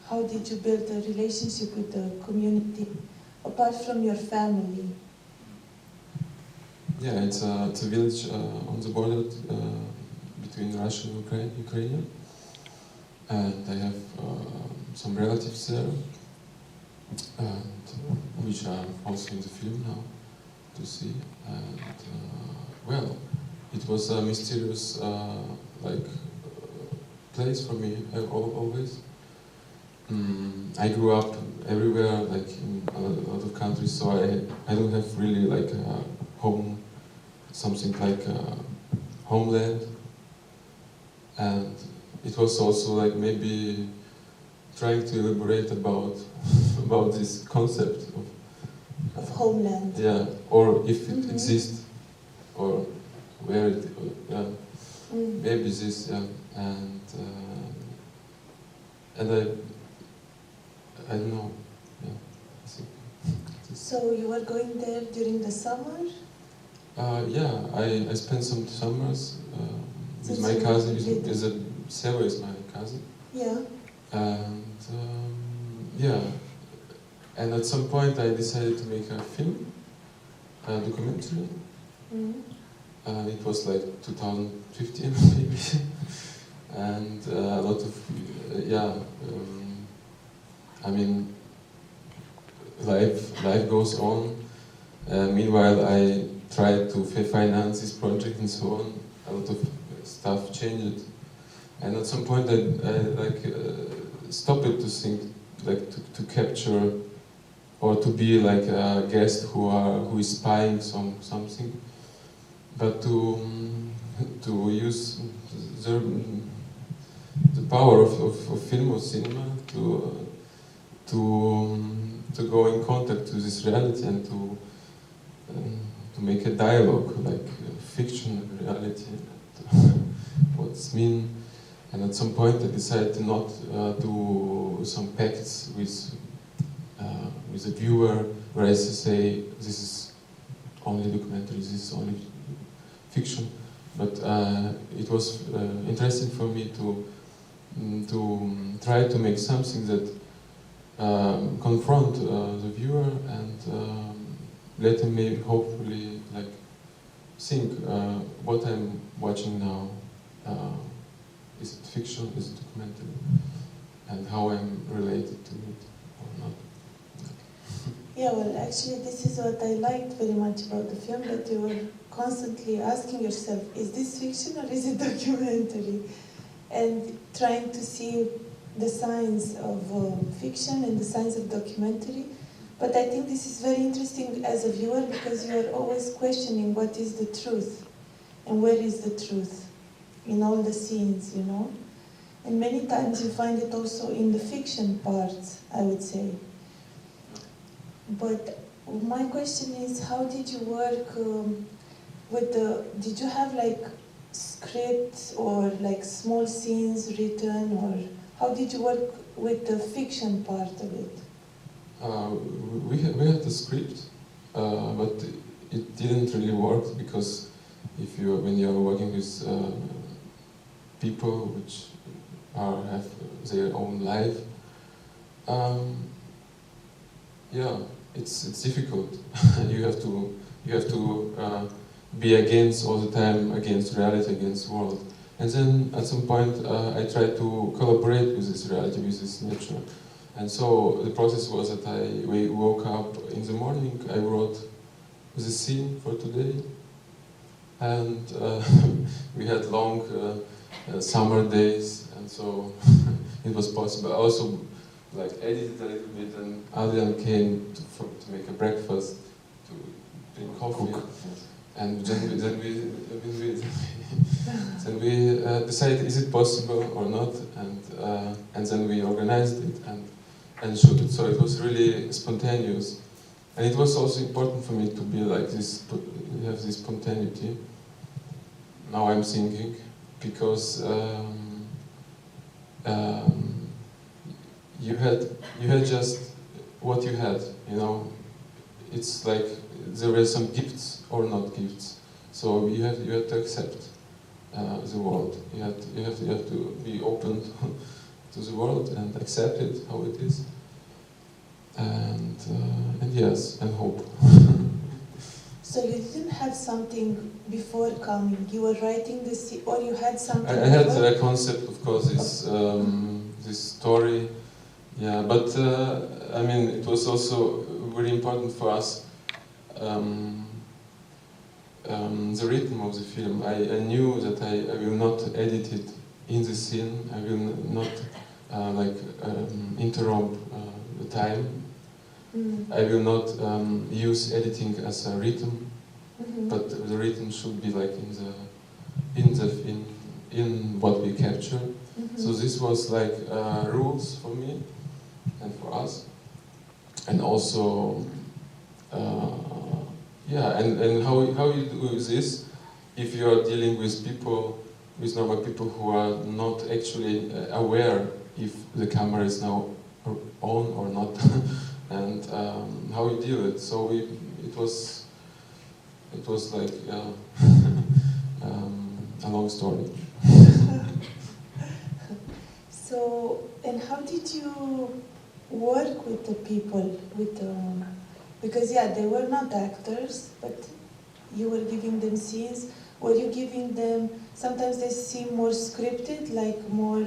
how did you build a relationship with the community, apart from your family? Yeah, it's a village on the border between Russia and Ukraine. And I have some relatives there, and which are also in the film now to see. And well, it was a mysterious place for me always. I grew up everywhere, like in a lot of countries, so I don't have really like a home, something like a homeland. And it was also like maybe trying to elaborate about about this concept of homeland. Yeah, or if it exists, or where it, maybe this, yeah, and I don't know, yeah, I think. So you were going there during the summer? Yeah, I spent some summers with my cousin. Seva is my cousin. Yeah. And yeah, and at some point I decided to make a film, a documentary. It was like 2015 maybe, and a lot of I mean, life goes on. Meanwhile, I tried to finance this project and so on. A lot of stuff changed, and at some point I stopped to think, like to capture, or to be like a guest who is spying something, but to use the power of film or cinema to go in contact with this reality and to make a dialogue, like fiction and reality, what's mean. And at some point I decided to not do some pacts with the viewer, where I say this is only documentary, this is only fiction. But it was interesting for me to try to make something that confront the viewer and let him maybe hopefully like think what I'm watching now. Is it fiction? Is it documentary? And how I'm related to it or not? Yeah, well, actually, this is what I liked very much about the film, that you were constantly asking yourself, is this fiction or is it documentary? And trying to see the signs of fiction and the signs of documentary. But I think this is very interesting as a viewer, because you are always questioning what is the truth and where is the truth in all the scenes, you know? And many times you find it also in the fiction parts, I would say. But my question is, how did you work did you have like scripts or like small scenes written, or how did you work with the fiction part of it? We had a script, but it didn't really work, because when you are working with people which have their own life, yeah, it's difficult. you have to be against all the time, against reality, against the world. And then at some point I tried to collaborate with this reality, with this nature. And so the process was that we woke up in the morning, I wrote the scene for today, and we had long summer days, and so it was possible. I also like edited a little bit, and Adrian came to make a breakfast, to drink coffee, and then we decided, is it possible or not, and then we organized it and shoot it. So it was really spontaneous, and it was also important for me to be like this, have this spontaneity. Now I'm thinking, because you had just what you had, you know. It's like there were some gifts or not gifts, so you have to accept the world. You have to be open to the world and accept it how it is, and yes, and hope. So you didn't have something before coming. You were writing this, or you had something. I had a concept, of course, this story, yeah. But I mean, it was also very important for us. The rhythm of the film. I knew that I will not edit it in the scene. I will not interrupt the time. I will not use editing as a rhythm, but the rhythm should be like in what we capture. So this was like rules for me and for us, and also yeah, and how you do this if you are dealing with people, with normal people who are not actually aware if the camera is now on or not. And how you deal it. So it was like a long story. So, and how did you work with the people? Because yeah, they were not actors, but you were giving them scenes. Were you giving them? Sometimes they seem more scripted, like more.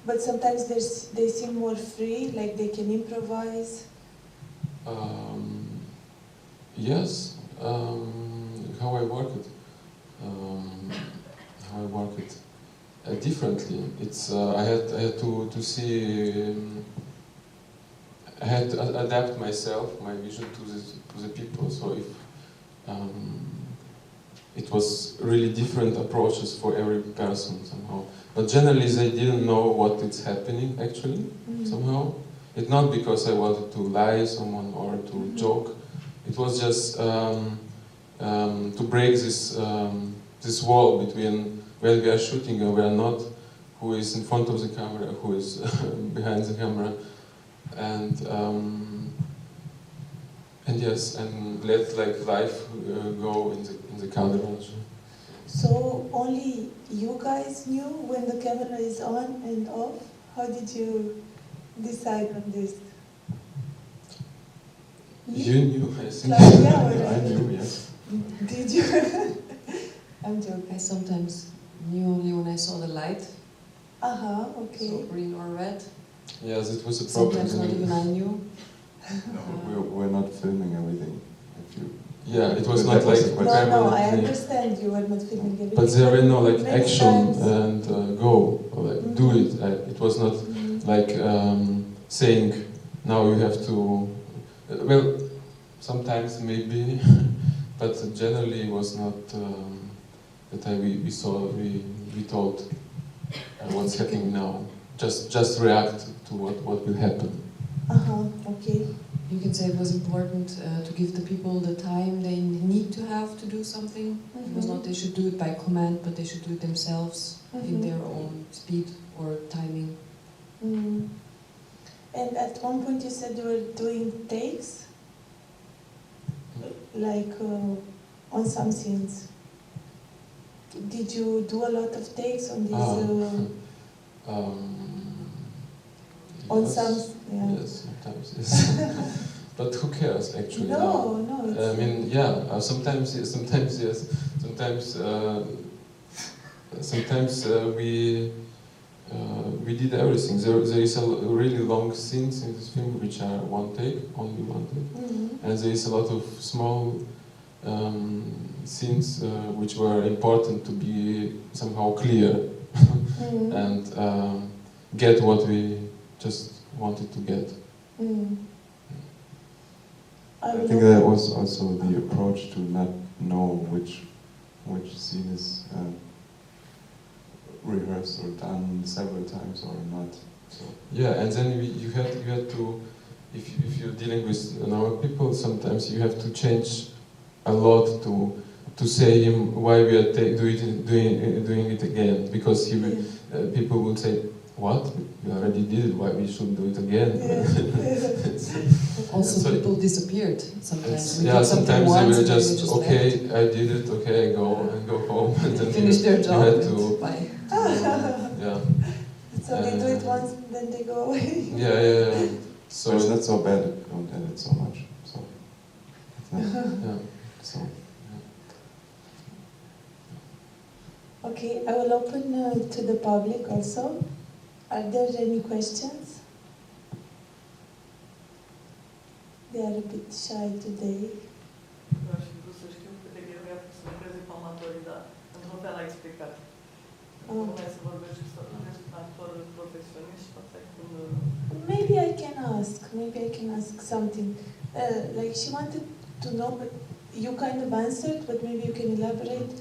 But sometimes they seem more free, like they can improvise. Yes, how I work it differently. It's I had to see. I had to adapt myself, my vision to the people. So if it was really different approaches for every person somehow. But generally they didn't know what is happening actually, somehow. It's not because I wanted to lie someone or to joke. It was just to break this wall between when we are shooting and we are not, who is in front of the camera, who is behind the camera. And yes, and let like life go in the cadrage. So only you guys knew when the camera is on and off? How did you decide on this? You knew, I think. Claudia, I knew, yes. Did you? I'm joking. I sometimes knew only when I saw the light. Okay. So green or red. Yes, it was a problem. Sometimes not even I knew. No, we're not filming everything. Yeah, it was not like No, I understand you were not filming everything. But there were no like many action times. and go, or like do it. It was not like saying now you have to. Well, sometimes maybe, but generally it was not that we told what's happening now. Just react to what will happen. Okay. You can say it was important to give the people the time they need to have to do something. It was not they should do it by command, but they should do it themselves in their own speed or timing. And at one point you said you were doing takes, like on some scenes. Did you do a lot of takes on these? On Yes, some, yeah. yes, sometimes yes. But who cares actually? No. I mean, yeah. Sometimes yes, sometimes yes. Sometimes we did everything. There is a really long scenes in this film which are one take, only one take, and there is a lot of small scenes which were important to be somehow clear and get what we just wanted to get. I think that was also the approach to not know which scene is rehearsed or done several times or not. So. Yeah, and then you had to, if you're dealing with normal people, sometimes you have to change a lot to say him why we are doing it again, because people will say, what? We already did it, why we shouldn't do it again? Also, people disappeared sometimes. Sometimes they were just okay, left. I did it, okay, I go home. And then finish their job. You had to, bye. yeah. So they do it once and then they go away. Yeah. So it's not so bad, don't edit so much. So, it's not, Yeah. so. Okay, I will open to the public also. Are there any questions? They are a bit shy today. Eu acho que să știu câte greu e să lucreze cu amatorii, dar într-un fel ai explicat. Cum e să vorbești cu un actor profesionist și poate cum... Maybe I can ask something. Like she wanted to know, but you kind of answered, but maybe you can elaborate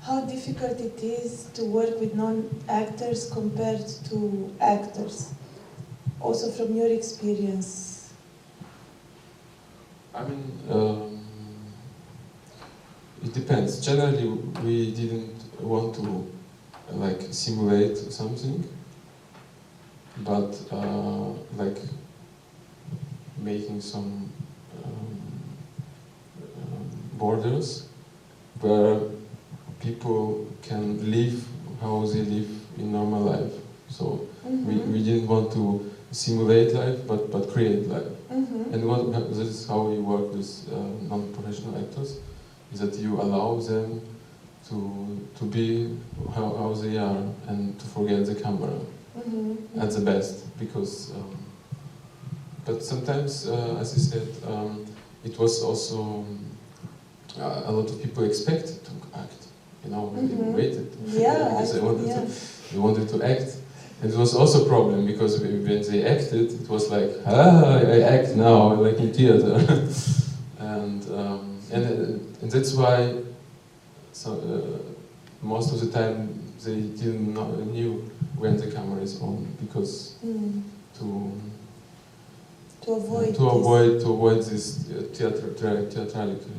how difficult it is to work with non-actors compared to actors. Also from your experience. I mean, it depends. Generally, we didn't want to like simulate something, but like making some borders where people can live how they live in normal life. So we didn't want to simulate life, but create life. And this is how we work with non-professional actors, is that you allow them to be how they are and to forget the camera at the best. Because, but sometimes, as I said, it was also a lot of people expected to act. You know, they waited because they wanted to act. And it was also a problem because when they acted, it was like, I act now, like in theater. and that's why most of the time they didn't knew when the camera is on, because to avoid this theatricality.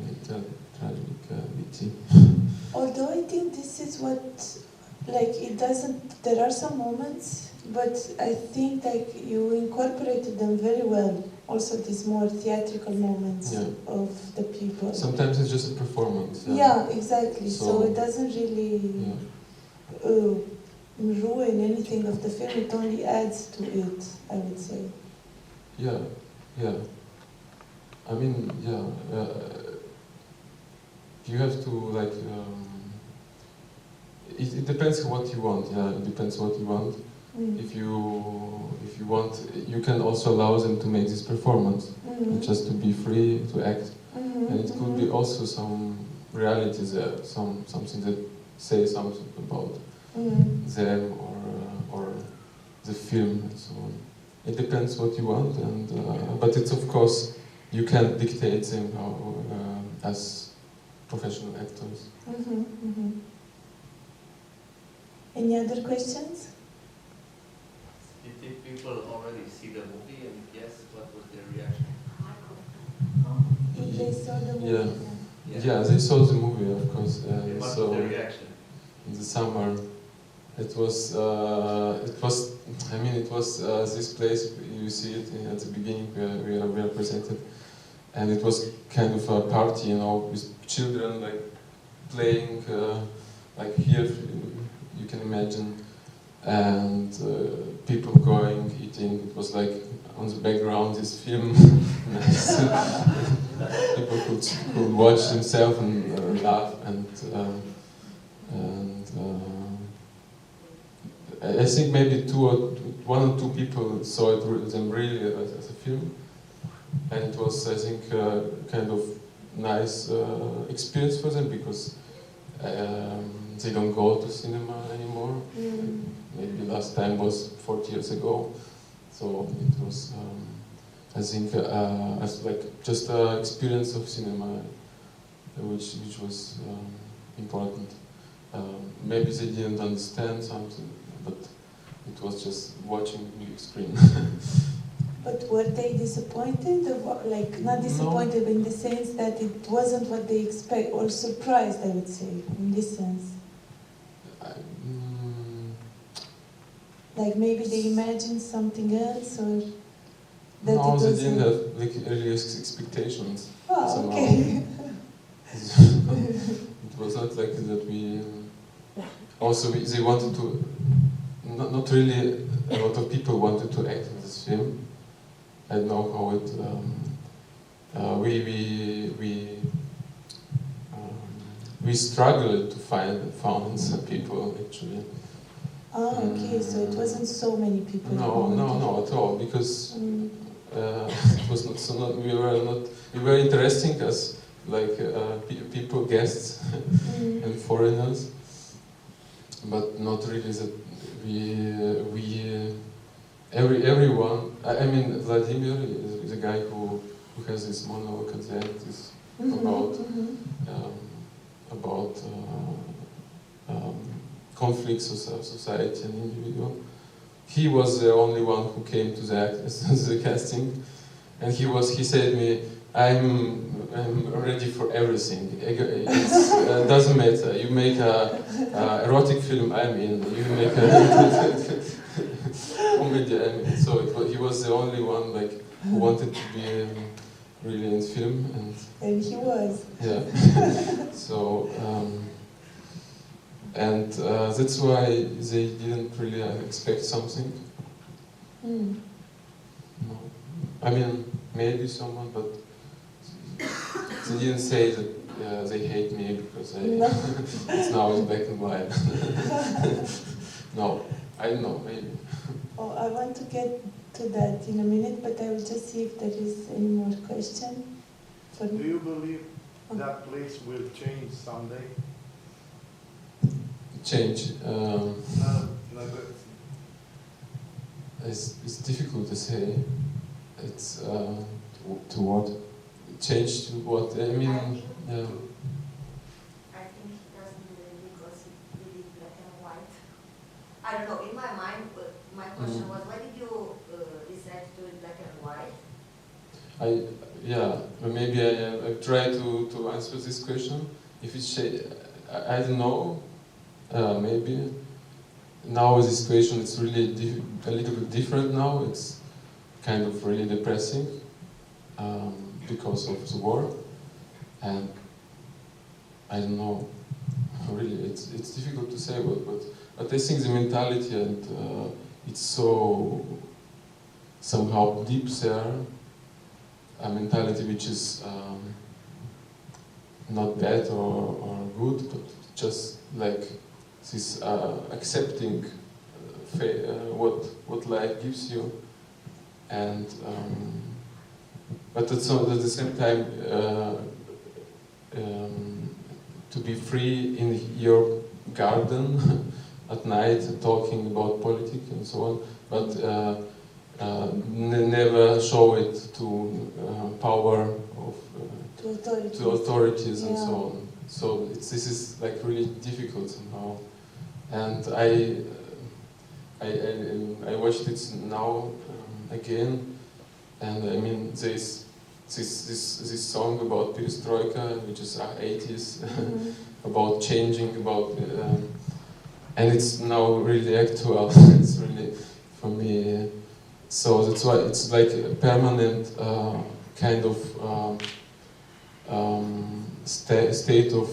Although I think this is what, like, it doesn't, there are some moments, but I think like you incorporated them very well. Also these more theatrical moments of the people. Sometimes it's just a performance. Yeah, exactly. So it doesn't really ruin anything of the film, it only adds to it, I would say. Yeah. I mean, you have to like. It depends what you want. It depends what you want. If you want, you can also allow them to make this performance, just to be free to act, and it could be also some reality there, something that says something about them or the film and so on. It depends what you want, and but it's of course you can't dictate them as professional actors. Any other questions? Did people already see the movie, and yes, what was their reaction? If they saw the movie. Yeah, they saw the movie, of course. What was their reaction? In the summer, it was. I mean, it was this place. You see it at the beginning where we are presented, and it was kind of a party, you know, with children like playing, like here. You can imagine, and people going, eating. It was like on the background this film. People could watch themselves and laugh, and I think maybe one or two people saw them really as a film, and it was, I think, kind of nice experience for them because. They don't go to cinema anymore. Maybe last time was 40 years ago, so it was, I think, as like just an experience of cinema, which was important. Maybe they didn't understand something, but it was just watching the big screen. But were they disappointed? Like, not disappointed, but in the sense that it wasn't what they expect, or surprised, I would say, in this sense. Like maybe they imagined something else, or that no, it they was. didn't have like early expectations. Oh, okay. It was not like that. We also they wanted to not really a lot of people wanted to act in this film. I don't know how it. We struggled to found some people actually. Ah, okay, so it wasn't so many people. No, at all, because it was not so. We were interesting as like people, guests, and foreigners, but not really that everyone. I mean, Vladimir is a guy who has this monologue at the end is about conflicts of society and individual. He was the only one who came to the casting, and he said me, I'm ready for everything. It doesn't matter. You make a erotic film, I'm in. You make a comedy, I'm in. So he was the only one like who wanted to be really in film, and he was. Yeah. So. And that's why they didn't really expect something. No. I mean, maybe someone, but they didn't say that they hate me because it's now in black and white. No, I don't know, maybe. Oh, I want to get to that in a minute, but I will just see if there is any more question. For me. Do you believe that place will change someday? Change. It's difficult to say. It's to what? Change to what? I mean, yeah. I think he doesn't believe because he believes black and white. I don't know. In my mind, my question was, why did you decide to do it black and white? Maybe I try to answer this question. If it's I don't know. Maybe now the situation is really a little bit different now. It's kind of really depressing because of the war, and I don't know. Really, it's difficult to say, but I think the mentality and it's so somehow deep there. A mentality which is not bad or good, but just like this accepting what life gives you, and but at the same time to be free in your garden at night talking about politics and so on, but never show it to power of to authorities and so on. So this is like really difficult somehow, and I watched it now again, and I mean this song about perestroika, which is 80s, about changing, about and it's now really actual. It's really for me. So that's why it's like a permanent kind of state of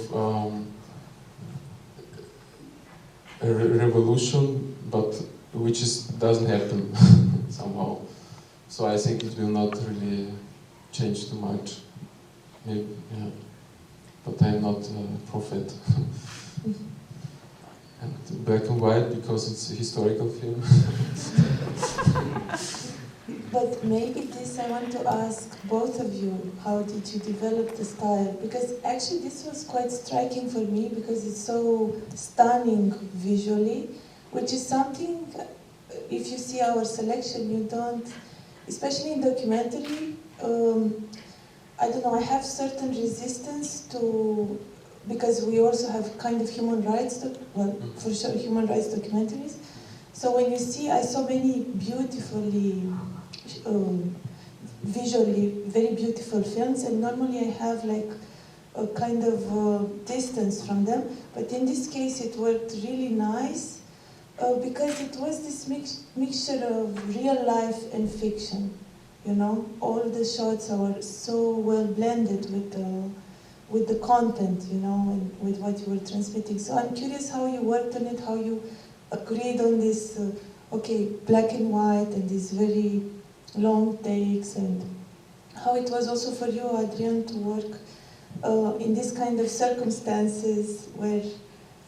a revolution, but which doesn't happen somehow. So I think it will not really change too much. Maybe, yeah. But I'm not a prophet. And black and white because it's a historical film. But maybe this I want to ask both of you, how did you develop the style? Because actually this was quite striking for me because it's so stunning visually, which is something, if you see our selection, you don't, especially in documentary, I don't know, I have certain resistance to, because we also have kind of human rights, for sure human rights documentaries. So when you see, I saw many beautifully, visually very beautiful films, and normally I have like a kind of distance from them, but in this case it worked really nice because it was this mixture of real life and fiction, you know? All the shots are so well blended with the content, you know, and with what you were transmitting. So I'm curious how you worked on it, how you agreed on this, okay, black and white and these very long takes, and how it was also for you, Adrian, to work in this kind of circumstances where,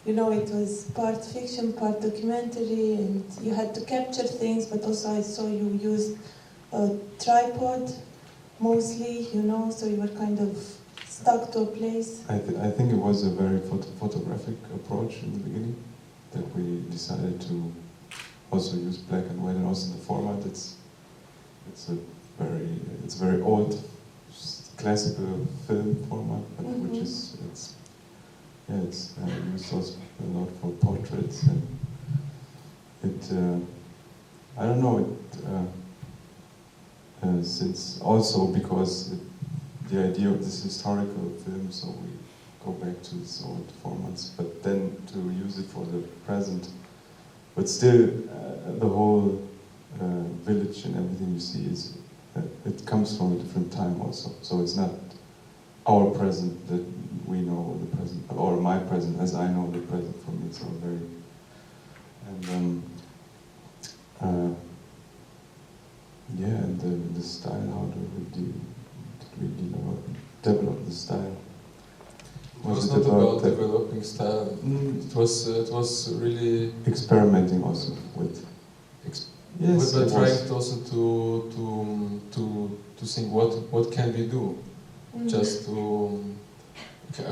you know, it was part fiction, part documentary, and you had to capture things, but also I saw you used a tripod mostly, you know, so you were kind of stuck to a place. I think it was a very photographic approach in the beginning, that we decided to also use black and white, and also the format. It's very old, classical film format, but which is it's used also a lot for portraits, and I don't know since also because the idea of this historical film, so we go back to these old formats, but then to use it for the present, but still the whole village and everything you see is it comes from a different time also, so it's not our present that we know the present, or my present as I know the present. For me it's all very, and the style, how did we develop the style? It was not about developing style. It was really experimenting also with. Yes, but trying also to think what can we do, just to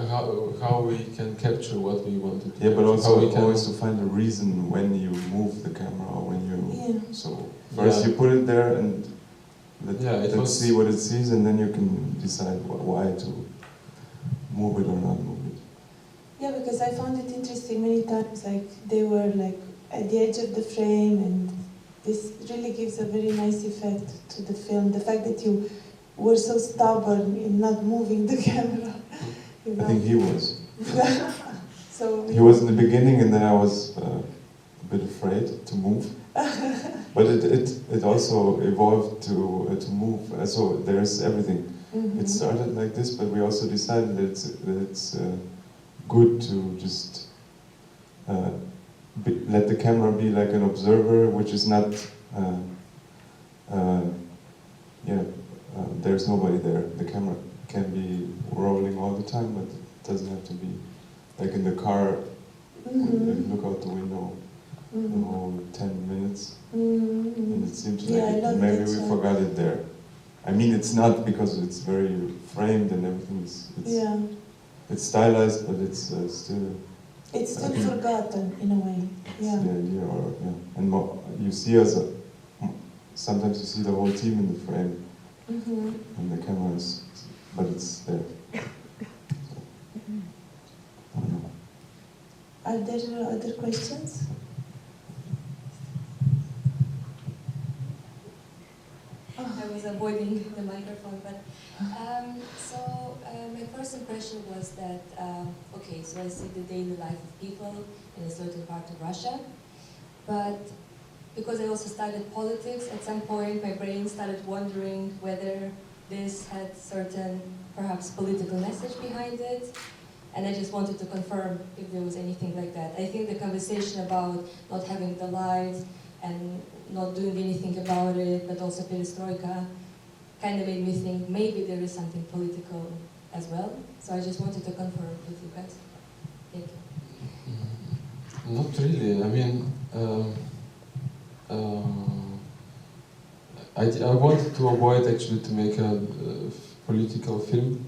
how we can capture what we want to do. Yeah, but also always to find a reason when you move the camera, or when you. Yeah. So first you put it there and let's see what it sees, and then you can decide why to move it or not move it. Yeah, because I found it interesting many times, like they were like at the edge of the frame, and this really gives a very nice effect to the film. The fact that you were so stubborn in not moving the camera. You know? I think he was. So he was in the beginning, and then I was a bit afraid to move. But it also evolved to move. So there's everything. It started like this, but we also decided that it's good to just let the camera be like an observer, which is not. There's nobody there. The camera can be rolling all the time, but it doesn't have to be like in the car. When you look out the window the whole 10 minutes, and it seems like maybe we forgot it there. I mean, it's not, because it's very framed and everything. It's stylized, but it's still. It's still forgotten in a way. Yeah. The idea, and you see us. Sometimes you see the whole team in the frame, and the camera is, but it's there. So, I don't know. Are there other questions? I was avoiding the microphone, but my first impression was that okay, so I see the daily life of people in a certain part of Russia, but because I also studied politics, at some point my brain started wondering whether this had certain, perhaps, political message behind it, and I just wanted to confirm if there was anything like that. I think the conversation about not having the lights and not doing anything about it, but also perestroika, kind of made me think maybe there is something political as well. So I just wanted to confirm with you guys. Thank you. Not really. I mean, I wanted to avoid actually to make a political film,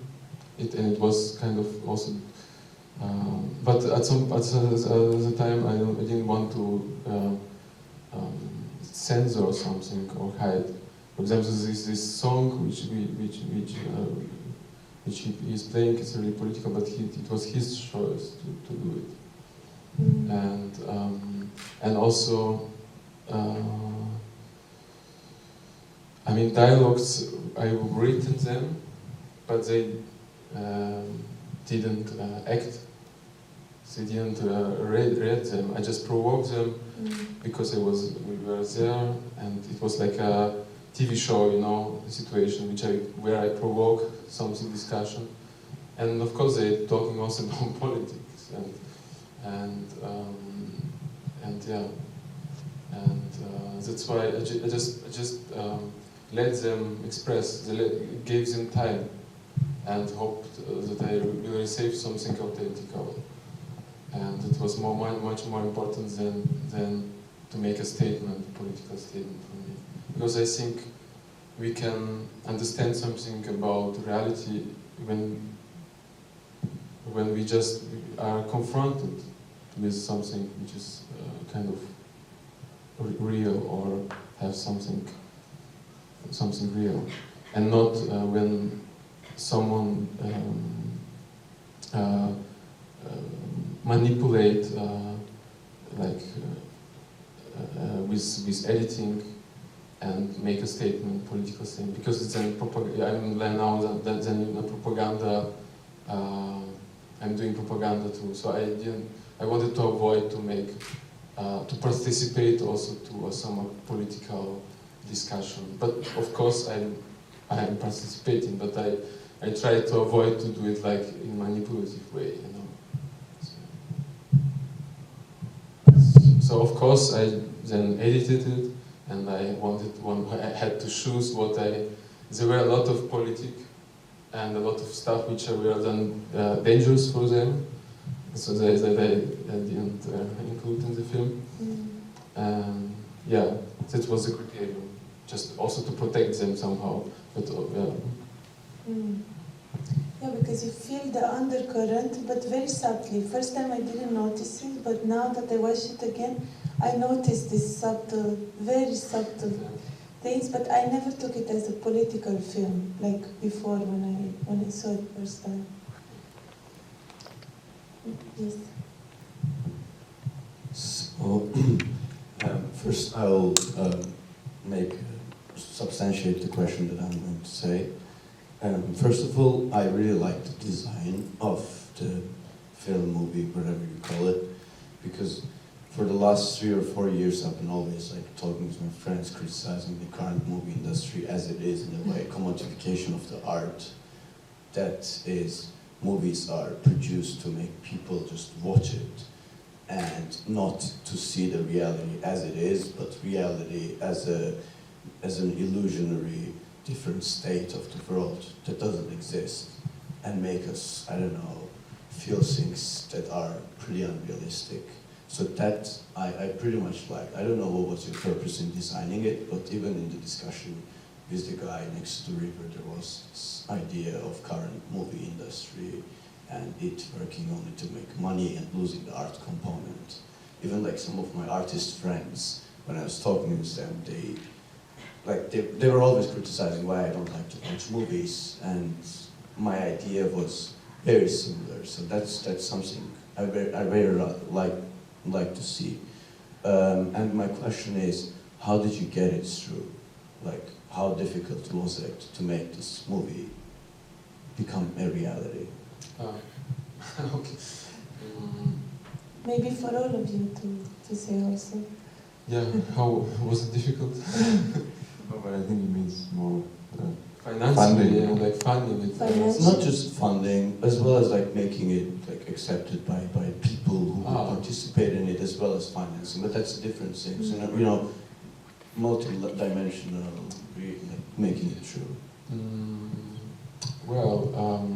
and it was kind of also. But at the time, I didn't want to censor something or hide. For example, this song which he is playing is really political, but it was his choice to do it. And also, I mean, dialogues, I've written them, but they didn't act. They didn't read them. I just provoked them because we were there, and it was like a TV show, you know, situation where I provoke something discussion, and of course they're talking also about politics, and and yeah, and that's why I just let them express, gave them time, and hoped that I will receive something authentical. And it was much more important than to make a statement, political statement for me. Because I think we can understand something about reality when we just are confronted with something which is kind of real, or have something real, and not when someone manipulate with editing and make a statement, political statement, because it's then I'm in a propaganda. I'm doing propaganda too, so I wanted to avoid to participate also to some political discussion. But of course I am participating, but I try to avoid to do it like in manipulative way, you know. So of course I then edited it, and I had to choose what there were a lot of politics and a lot of stuff which were then dangerous for them, so that I didn't include in the film. Yeah, that was a criterion, just also to protect them somehow. But Yeah, because you feel the undercurrent, but very subtly. First time I didn't notice it, but now that I watch it again, I noticed this subtle, very subtle things, but I never took it as a political film, like before when I saw it first time. Yes. So, first I'll substantiate the question that I'm going to say. First of all, I really like the design of the film, movie, whatever you call it, because for the last 3 or 4 years I've been always like talking to my friends, criticizing the current movie industry as it is, in a way, commodification of the art. That is, movies are produced to make people just watch it, and not to see the reality as it is, but reality as an illusionary different state of the world that doesn't exist, and make us, I don't know, feel things that are pretty unrealistic. So that I pretty much like. I don't know what was your purpose in designing it, but even in the discussion with the guy next to the river, there was this idea of current movie industry and it working only to make money and losing the art component. Even like some of my artist friends, when I was talking with them, they were always criticizing why I don't like to watch movies, and my idea was very similar. So that's something I very like to see. And my question is, how did you get it through? Like, how difficult was it to make this movie become a reality? Okay. Maybe for all of you to say also. Yeah, how was it difficult? No, but I think it means more Financially, funding. yeah, like funding it. Finance. Not just funding, as well as like making it like accepted by people who will participate in it, as well as financing. But that's a different thing. So, you know, multi-dimensional, like, making it true. Well,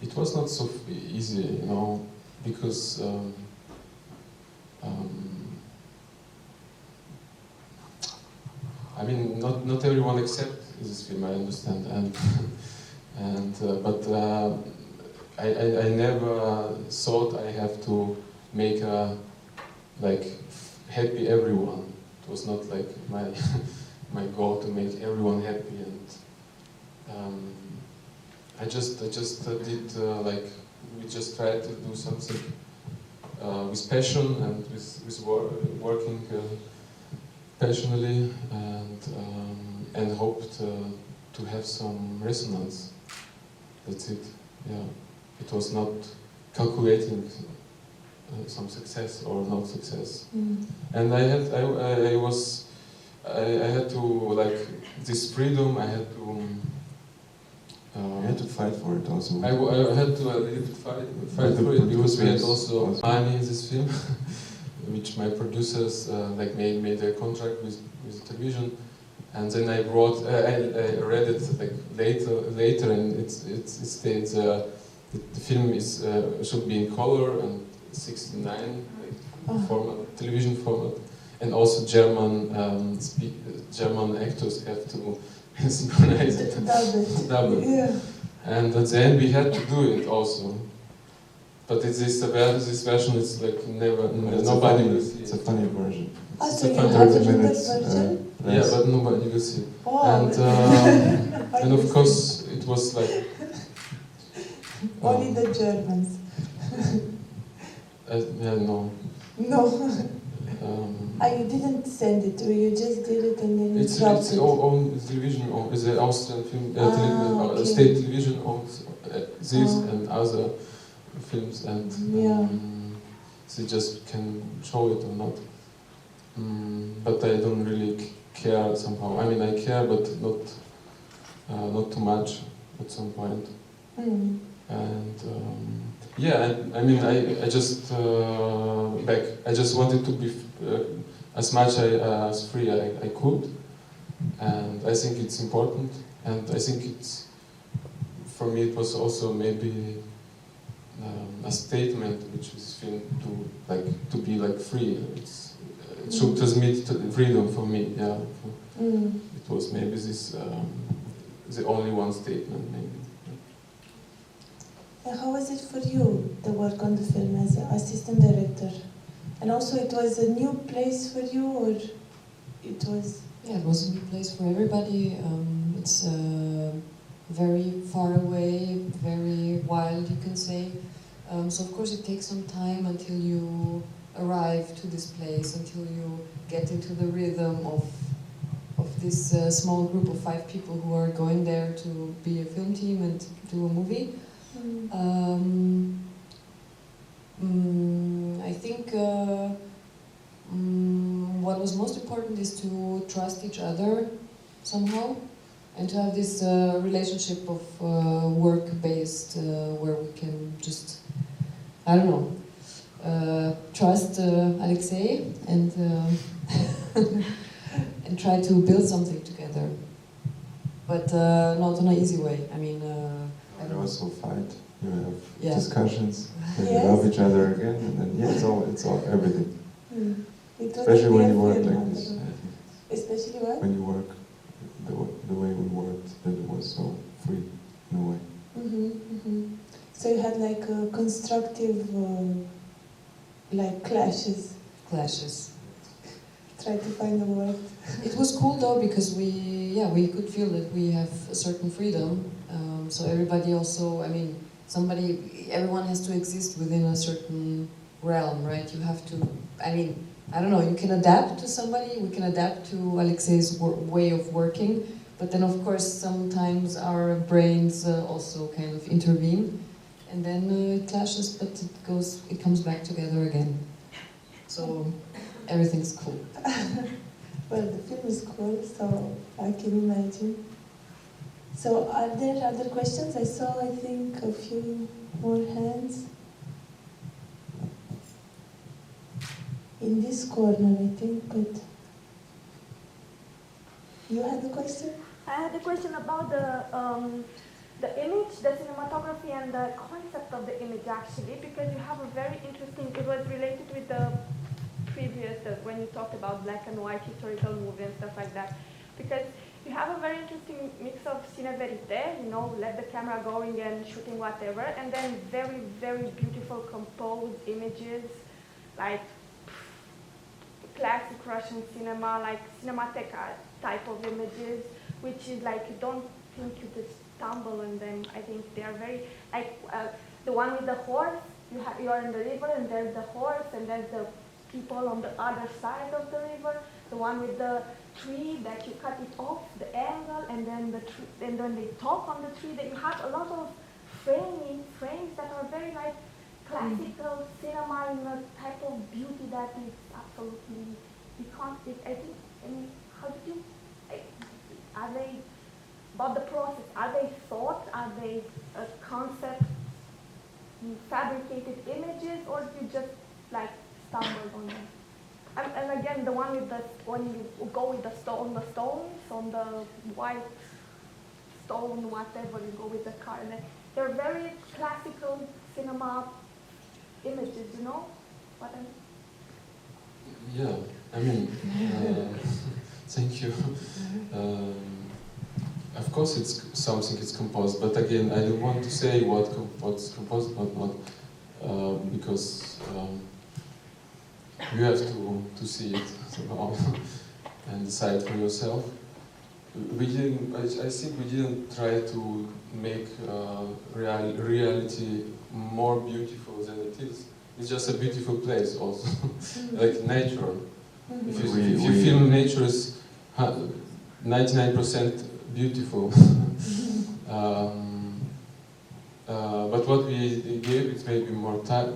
it was not so easy, you know, because I mean, not everyone accepts this film, I understand, but I never thought I have to make happy everyone. It was not like my goal to make everyone happy, and I just did we just tried to do something with passion and with working passionately, and hoped to have some resonance. That's it. Yeah, it was not calculating some success or not success. And I had to, like, this freedom. I had to. You had to fight for it also. I had to a little bit fight for it, because we had also money in this film. which my producers like made a contract with television, and then I wrote I read it like later, and it states the film is should be in color and 69 format, television format, and also German German actors have to synchronize it. Double. Yeah. And at the end we had to do it also. But this version is like never, nobody will see it. It's a funny version. So It's a you funny have 30 a minutes. version? Yeah, but nobody will see it. Oh. And of course it was like... Only the Germans. yeah, no. No. You didn't send it, or you just did it and then you dropped It's it? own television, it's an Austrian film, okay. state television owns this and other films, and they just can show it or not. But I don't really care somehow. I mean, I care, but not too much at some point. And yeah, I mean, I just I just wanted to be as much as free I could, and I think it's important, and I think it's, for me it was also maybe a statement which is film to be like free. It should transmit freedom for me. Yeah, it was maybe this the only one statement maybe. How was it for you, the work on the film as an assistant director? And also it was a new place for you, or it was... Yeah, it was a new place for everybody. It's very far away, very wild, you can say. So of course it takes some time until you arrive to this place, until you get into the rhythm of this small group of 5 people who are going there to be a film team and do a movie. I think what was most important is to trust each other somehow, and to have this relationship of work-based where we can just, I don't know, trust Aleksey and and try to build something together, but not in an easy way. I mean, You also fight, you have Yeah. discussions, and you Yes. love each other again, and then it's all everything. It was Especially when you a work film, like I this. don't know. Especially what? When you work the way we worked, that it was so free in a way. So you had like a constructive like clashes. Try to find the word. It was cool though, because we could feel that we have a certain freedom. So everybody also, I mean, everyone has to exist within a certain realm, right? You have to, I mean, I don't know, you can adapt to somebody, we can adapt to Aleksey's way of working, but then of course sometimes our brains also kind of intervene, and then it clashes, but it comes back together again. So everything's cool. Well, the film is cool, so I can imagine. So are there other questions? I saw, I think, a few more hands. In this corner, I think, but... You had a question? I had a question about the image, the cinematography, and the concept of the image, actually, because you have a very interesting, it was related with the previous, when you talked about black and white historical movie and stuff like that, because you have a very interesting mix of cine verite, you know, let the camera going and shooting whatever, and then very, very beautiful composed images, like classic Russian cinema, like Cinemateca type of images, which is like you don't think you just stumble on them. I think they are very, like the one with the horse, you are in the river and there's the horse and there's the people on the other side of the river, the one with the tree that you cut it off, the angle, and then the tree, and then they talk on the tree, that you have a lot of frames that are very like classical cinema in a type of beauty that is absolutely, you can't, I think, I mean, how did you, are they, about the process, are they thought, are they a concept, fabricated images, or do you just like stumbled on them? again, the one with the, when you go with the stones on the white stone, whatever, you go with the car. And they're very classical cinema images, you know what I mean? Yeah, I mean, thank you. Of course, it's something it's composed, but again, I don't want to say what's composed, what not, because you have to see it somehow and decide for yourself. We didn't. I think we didn't try to make reality more beautiful than it is. It's just a beautiful place, also, like nature. If you film nature is 99% beautiful. But what we gave it maybe more time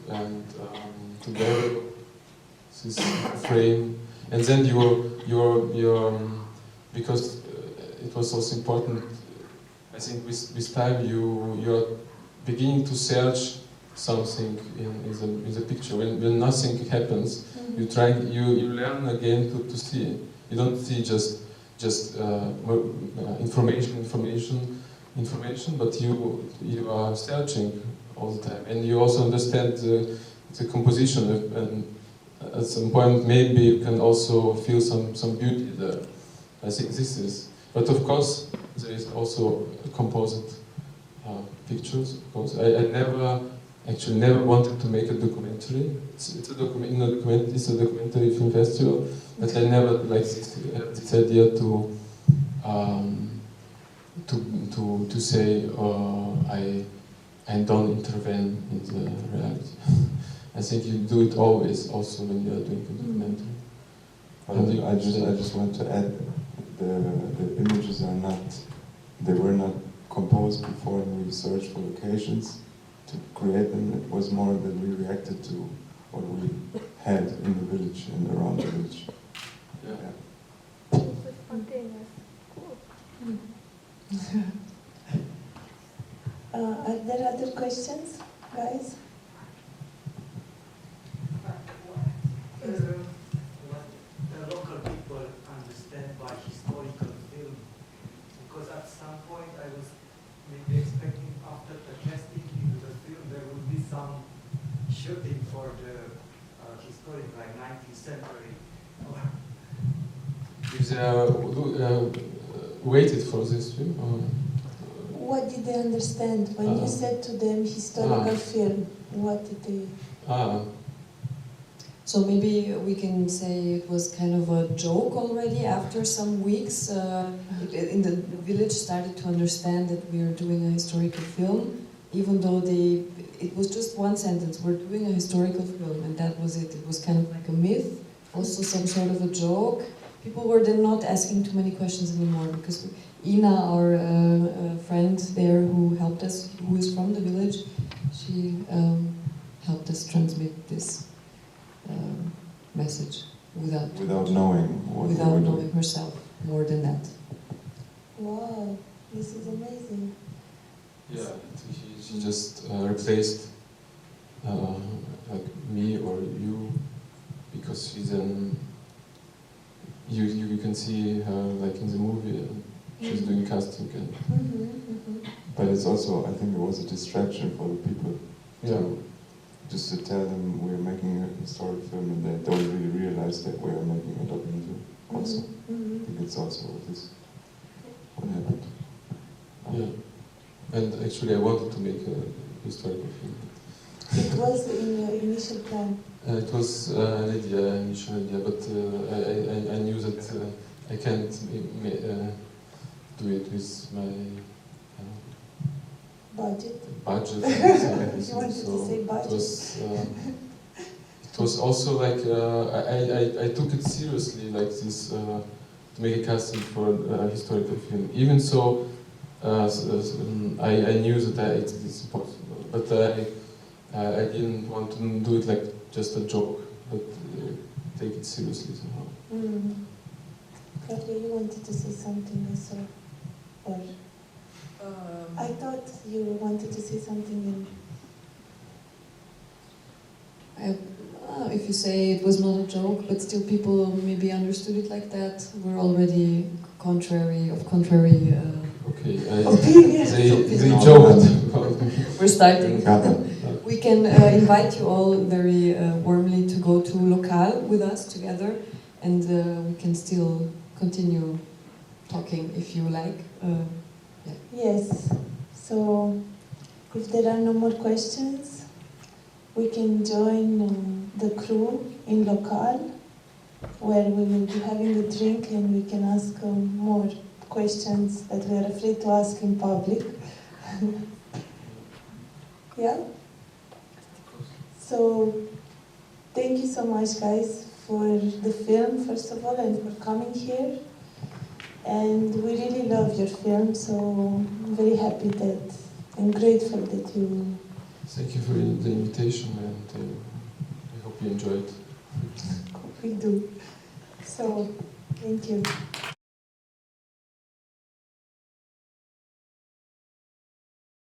and together this frame, and then your because it was also important. I think with time you're beginning to search something in the picture. When nothing happens, you learn again to see it. You don't see just information, but you are searching all the time, and you also understand the composition, and at some point maybe you can also feel some beauty there. I think this is, but of course there is also composite pictures. Of course, I never wanted to make a documentary. It's a documentary film festival, but I never had this idea to say I don't intervene in the reality. I think you do it always, also when you are doing a documentary. I just want to add, the images were not composed before, and we searched for locations to create them. It was more that we reacted to what we had in the village and around the village. Yeah. It's spontaneous. Cool. Are there other questions, guys? What the local people understand by historical film, because at some point I was maybe expecting after the casting into the film there would be some shooting for the historic, like 19th century. If they waited for this film? What did they understand when you said to them historical film? What did they? So maybe we can say it was kind of a joke already. After some weeks, in the village started to understand that we are doing a historical film, even though it was just one sentence, we're doing a historical film, and that was it. It was kind of like a myth, also some sort of a joke. People were then not asking too many questions anymore, because Ina, our friend there who helped us, who is from the village, she helped us transmit this message without knowing what without knowing herself more than that. Wow, this is amazing. Yeah, she just replaced like me or you, because she's you can see her like in the movie, and she's doing casting, and but it's also, I think it was a distraction for the people. Just to tell them we're making a historic film, and they don't really realize that we're making a documentary also. I think it's also what happened. Yeah, and actually I wanted to make a historical film. It was in your initial plan. It was an initial idea, but I knew that I can't do it with my budget. Budget. You wanted to say budget. It was also like I took it seriously, like this, to make a casting for a historical film. Even so, I knew that it's impossible, but I didn't want to do it like just a joke, but take it seriously somehow. Claudia, you wanted to say something, I saw, or I thought you wanted to say something. if you say it was not a joke, but still people maybe understood it like that, we're already contrary. Okay, Opinions. they joked about me. We're starting. Yeah. We can invite you all very warmly to go to Local with us together, and we can still continue talking if you like. Yes. So, if there are no more questions, we can join the crew in Local, where we will be having a drink and we can ask more questions that we are afraid to ask in public. Yeah? So, thank you so much, guys, for the film, first of all, and for coming here. And we really love your film, so I'm very happy that, and grateful that you... Thank you for the invitation, and I hope you enjoyed. We do. So, thank you.